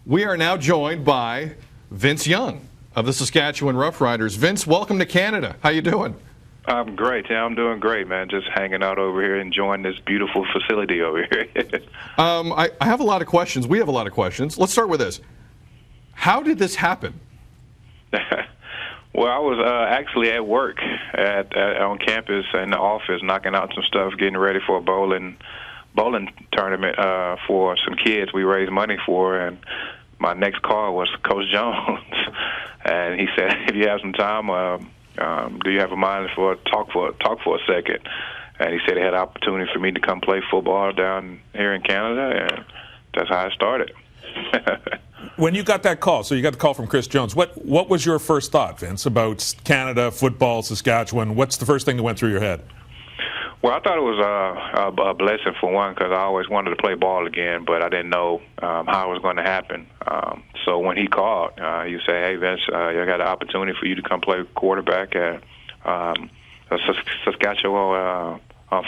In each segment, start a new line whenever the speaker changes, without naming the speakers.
We are now joined by Vince Young of the Saskatchewan Roughriders. Vince, welcome to Canada. How you doing?
I'm great. Yeah, I'm doing great, man. Just hanging out over here, enjoying this beautiful facility over here.
I have a lot of questions. We have a lot of questions. Let's start with this. How did this happen?
Well, I was actually at work on campus in the office, knocking out some stuff, getting ready for a bowling tournament for some kids we raised money for, and my next call was Coach Jones, and he said, "If you have some time, do you have a mind for a talk for a second?" And he said he had an opportunity for me to come play football down here in Canada, and that's how I started.
When you got that call, so you got the call from Chris Jones, what was your first thought, Vince, about Canada, football, Saskatchewan? What's the first thing that went through your head?
Well, I thought it was a blessing for one, because I always wanted to play ball again, but I didn't know how it was going to happen. So when he called, he said, "Hey, Vince, I got an opportunity for you to come play quarterback at a Saskatchewan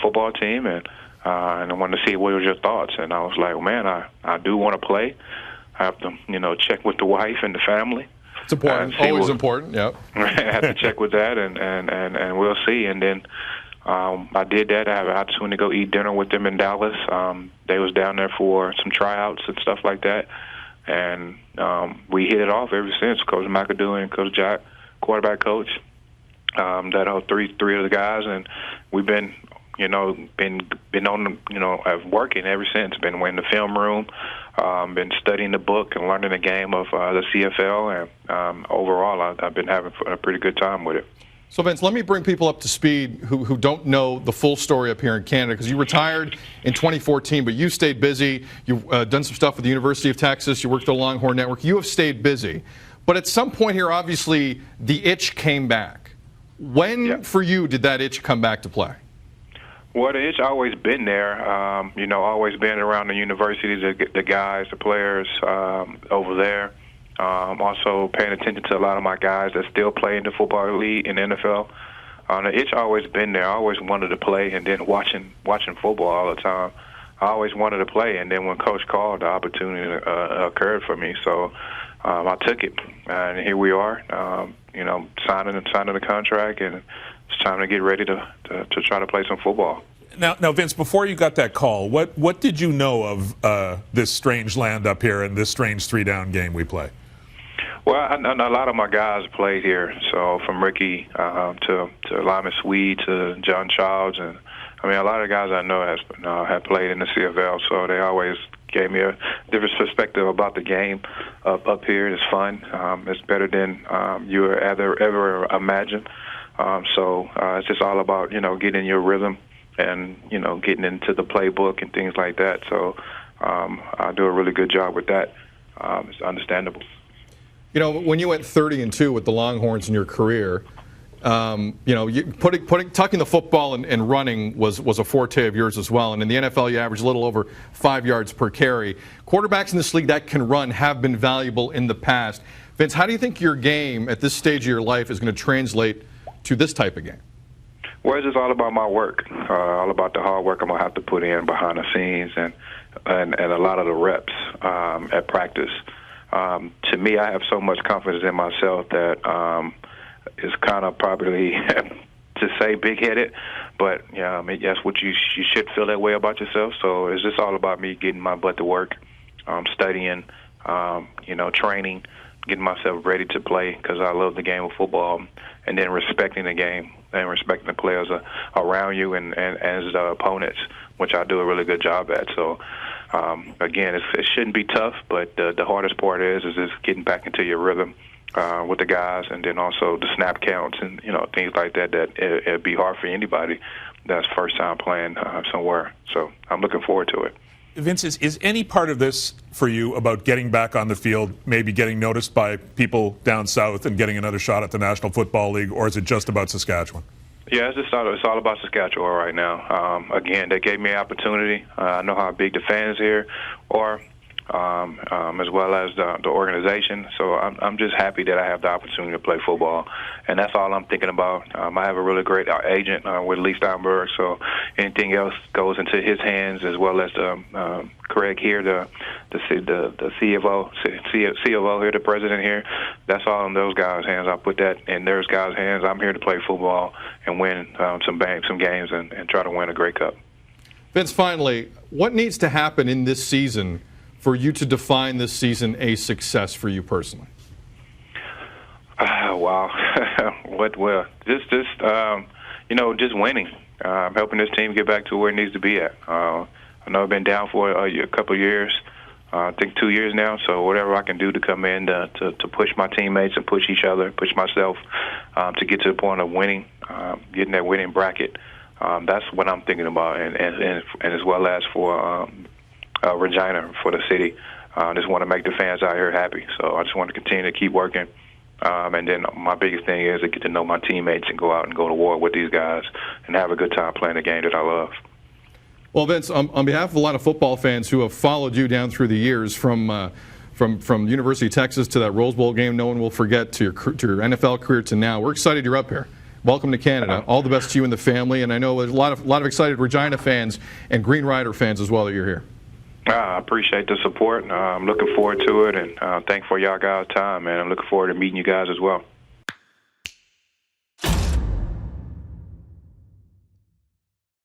football team, and I wanted to see what was your thoughts." And I was like, "Well, man, I do want to play. I have to, check with the wife and the family."
It's important. Always important. Yep.
I have to check with that, and we'll see. And then I did that. I had an opportunity to go eat dinner with them in Dallas. They was down there for some tryouts and stuff like that, and we hit it off ever since. Coach McAdoo and Coach Jack, quarterback coach, that are three of the guys, and we've been on working ever since. Been in the film room, been studying the book and learning the game of the CFL, and overall, I've been having a pretty good time with it.
So, Vince, let me bring people up to speed who don't know the full story up here in Canada, because you retired in 2014, but you stayed busy. You've done some stuff with the University of Texas. You worked at the Longhorn Network. You have stayed busy. But at some point here, obviously, the itch came back. When, for you, did that itch come back to play?
Well, the itch always been there. Always been around the universities, the guys, the players over there. Also paying attention to a lot of my guys that still play in the football league in the NFL. The itch always been there. I always wanted to play, and then watching football all the time, I always wanted to play. And then when Coach called, the opportunity occurred for me. So I took it, and here we are. Signing the contract, and it's time to get ready to try to play some football.
Now, Vince, before you got that call, what did you know of this strange land up here and this strange three-down game we play?
Well, a lot of my guys played here, so from Ricky to Lyman Swede to John Childs, and a lot of guys I know have played in the CFL, so they always gave me a different perspective about the game up here. It's fun. It's better than you ever imagined. So it's just all about getting your rhythm and getting into the playbook and things like that. So I do a really good job with that. It's understandable.
When you went 30-2 with the Longhorns in your career, tucking the football and running was a forte of yours as well. And in the NFL, you average a little over 5 yards per carry. Quarterbacks in this league that can run have been valuable in the past. Vince, how do you think your game at this stage of your life is going to translate to this type of game?
Well, it's just all about my work, all about the hard work I'm going to have to put in behind the scenes and a lot of the reps at practice. To me, I have so much confidence in myself that it's kind of probably to say big-headed, but that's what you should feel that way about yourself. So it's just all about me getting my butt to work, studying, training, getting myself ready to play, because I love the game of football, and then respecting the game and respecting the players around you and as the opponents, which I do a really good job at. So again, it shouldn't be tough, but the hardest part is just getting back into your rhythm with the guys, and then also the snap counts and things like that. It'd be hard for anybody that's first time playing somewhere. So I'm looking forward to it.
Vince, is any part of this for you about getting back on the field, maybe getting noticed by people down south and getting another shot at the National Football League, or is it just about Saskatchewan?
Yeah, it's all about Saskatchewan right now. Again, they gave me an opportunity. I know how big the fans here are. as well as the organization. So I'm just happy that I have the opportunity to play football, and that's all I'm thinking about. I have a really great agent with Lee Steinberg, so anything else goes into his hands, as well as Craig here, the CFO here, the president here. That's all in those guys' hands. I'll put that in those guys' hands. I'm here to play football and win some games and try to win a Grey Cup.
Vince, finally, what needs to happen in this season for you to define this season a success for you personally?
Wow. Well, just winning, helping this team get back to where it needs to be at. I know I've been down for a couple of years, I think 2 years now, so whatever I can do to come in to push my teammates and push each other, push myself to get to the point of winning, getting that winning bracket, that's what I'm thinking about, and as well as for Regina, for the city. I just want to make the fans out here happy, so I just want to continue to keep working. And then my biggest thing is to get to know my teammates and go out and go to war with these guys and have a good time playing the game that I love.
Well, Vince, on behalf of a lot of football fans who have followed you down through the years, from University of Texas to that Rose Bowl game no one will forget, to your NFL career to now, we're excited you're up here. Welcome to Canada. All the best to you and the family, and I know there's a lot of excited Regina fans and Green Rider fans as well that you're here.
I appreciate the support. I'm looking forward to it, and thanks for y'all guys' time, man. I'm looking forward to meeting you guys as well.